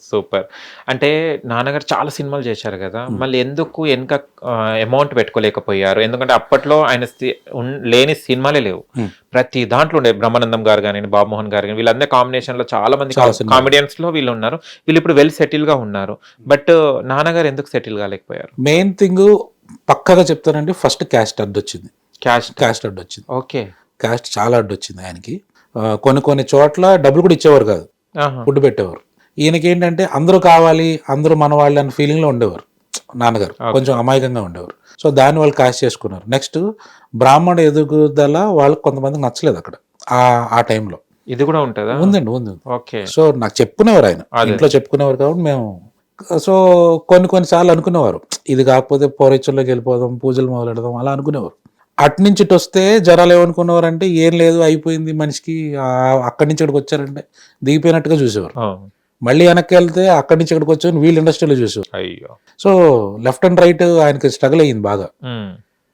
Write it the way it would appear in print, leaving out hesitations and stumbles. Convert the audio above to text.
Super. అంటే నాన్నగారు చాలా సినిమాలు చేశారు గదా! మళ్ళీ ఎందుకు వెనక అమౌంట్ పెట్టుకోలేకపోయారు? ఎందుకంటే అప్పట్లో ఆయన లేని సినిమాలే లేవు. ప్రతి దాంట్లో ఉండే బ్రహ్మానందం గారు గానియండి, బాబుమోహన్ గారు గాని వీళ్ళందరి కాంబినేషన్‌లో చాలా మంది కామెడియన్స్‌లో వీళ్ళున్నారు. వీళ్ళిప్పుడు వెల్ సెటిల్‌గా ఉన్నారు. బట్ నాన్నగారు ఎందుకు సెటిల్ గాలేకపోయారు? మెయిన్ థింగ్ పక్కాగా చెప్తానండి, ఫస్ట్ క్యాస్ట్ అడ్డొచ్చింది. క్యాస్ట్ అడ్డొచ్చింది. ఓకే. క్యాస్ట్ చాలా అడ్డొచ్చింది ఆయనకి. కొన్ని చోట్ల డబ్బులు కూడా ఇచ్చేవారు కాదు, ఫుడ్ పెట్టేవారు. ఈయనకేంటంటే అందరూ కావాలి, అందరూ మన వాళ్ళు అన్న ఫీలింగ్లో ఉండేవారు నాన్నగారు. కొంచెం అమాయకంగా ఉండేవారు. సో దాన్ని వాళ్ళు కాస్ట్ చేసుకున్నారు. నెక్స్ట్ బ్రాహ్మణ ఎదుగుదల వాళ్ళకి కొంతమందికి నచ్చలేదు అక్కడ ఆ టైంలో. ఇది కూడా ఉంటుందా? ఉందండి, ఉంది. ఓకే. సో నాకు చెప్పుకునేవారు, ఆయన ఇంట్లో చెప్పుకునేవారు కాబట్టి మేము సో కొన్నిసార్లు అనుకునేవారు, ఇది కాకపోతే పౌరత్యంలోకి వెళ్ళిపోదాం, పూజలు మొదలెడదాం అలా అనుకునేవారు. అట్నుంచి ఇటు వస్తే జనాలు ఏమనుకునేవారు అంటే ఏం లేదు అయిపోయింది మనిషికి, అక్కడి నుంచి ఇక్కడికి వచ్చారంటే దిగిపోయినట్టుగా చూసేవారు. మళ్ళీ వెనక్కి వెళ్తే అక్కడి నుంచి ఇక్కడికి వచ్చారు వీళ్ళు ఇండస్ట్రీలో చూసేవారు. అయ్యో. సో లెఫ్ట్ అండ్ రైట్ ఆయనకి స్ట్రగుల్ అయ్యింది బాగా.